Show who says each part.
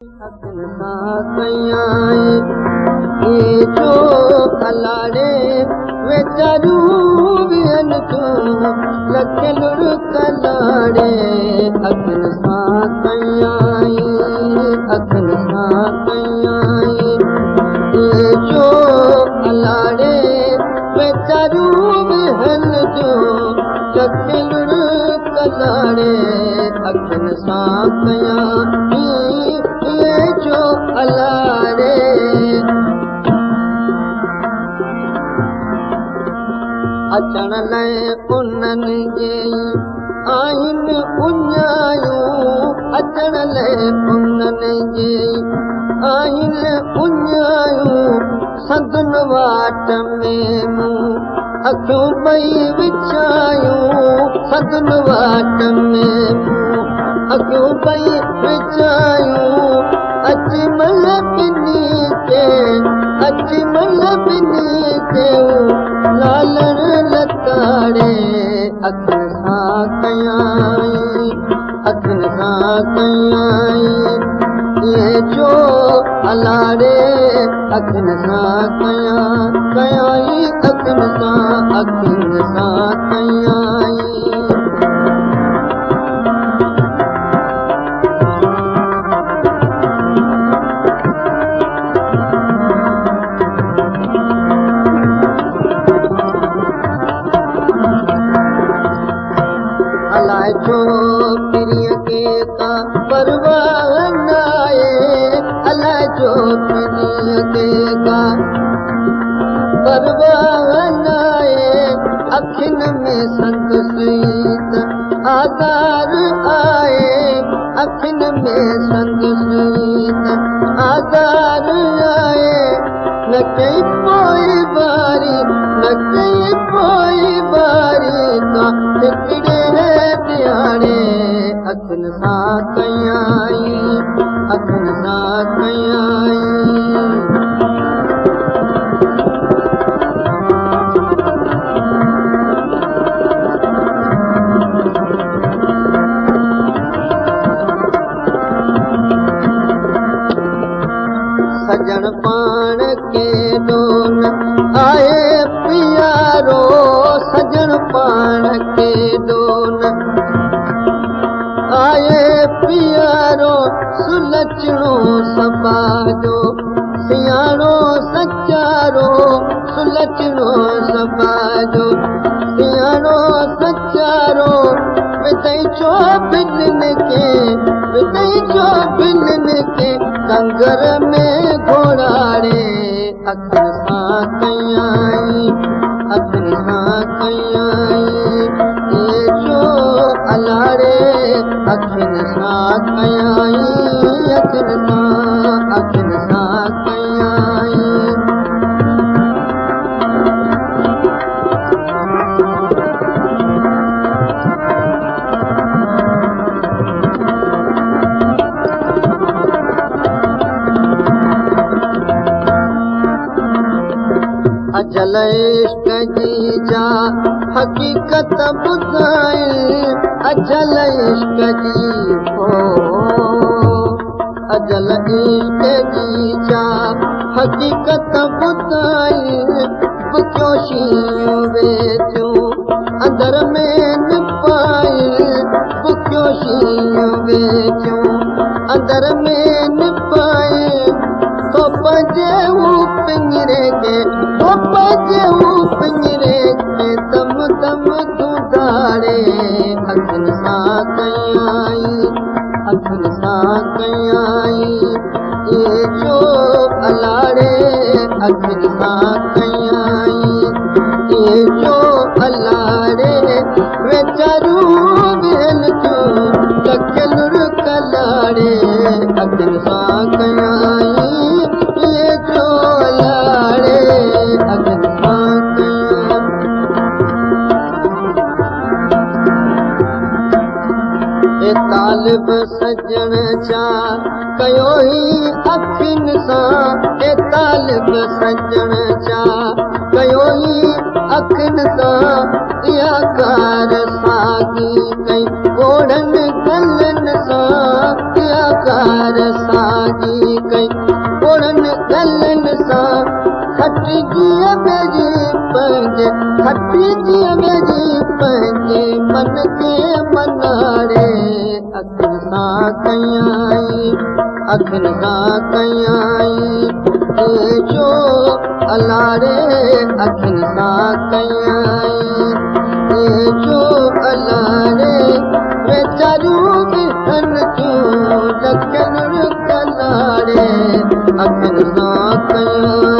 Speaker 1: اکين سان ڪيائين اي جو الاڙي ويچارو وين تو لکل کلاڙي اکين سان ڪيائين اکين سان ڪيائين اي جو الاڙي ويچارو وين تو لکل کلاڙي اکين سان ڪيائين जो अलाड़े अचण लाइ उन्हनि जे आहिनि उञायूं अचण लाइ उन्हनि जे आहिनि उञायूं संदन वाट में मूं अखियूं ॿई विछायूं संदन वाट में मूं अखियूं ॿई विछायूं अजमल बिनी के लालण लताड़े अखिन सां क़याइन अखिन सां क़याइन ये जो अलाड़े अखिन सां क़याइन अखिन सां क़याइन जो प्रिय के का परवाह नाए अलाए जो प्रिय के का परवाह नाए अखिन में संतुष्ट आधार आए अखिन में संतुष्ट आधार आए न कई पोई बारी न कई पोई बारी का हिकिड़े अखिन सां क़याइन अखिन सां क़याइन सजण पाण के डोन आए प्यारो सजण पाण के डोन आए प्यारो सुलचणो सबाजो सियाणो सचारो सुलचणो सबाजो सियाणो सचारो विदई जो बिन के कंगर में घोड़ाड़े अखिन सां क़याइन अखिन सां क़याइन ये जो अलाड़े अखिन सां क़याइन अखिन सां क़याइन अजल इश्क जी जा हकीकत ॿुधाए अजल इश्क जी अजल इश्क जी जा हकीकत ॿुधाए बुकियो शीयूं वेचियूं अंदर में न पाए बुकियो शीयूं वेचियूं अंदर में न पाए तो पंजे पिंजरे के दम दम दुधाड़े अखिन सां क़याइन अखिन सां क़याइन ये जो अलाड़े अखिन सां क़याइन ये जो अलाड़े वेचारू वेल जो लखल कलाड़े अखिन सां क़याइन ये जो अलाड़े अखिन सां तालिब सजण चा कयो ही अखिन सां तालिब सजण चा कयो ही अखिन सां इहा कार सागी कई घोड़नि गलनि सां कार साजी कई उड़न गलन सा खटी जीअ बेजी पंहिंजे खटी जीअ बेजी पंहिंजे मन खे मनाड़े अखियुनि सां कयाई अखियुनि सां कयाई जो अलाड़े अखियुनि सां कयाई जो अलाड़े वेचारियूं बिहन थियूं लखनि कलाड़े अखियुनि सां कयाई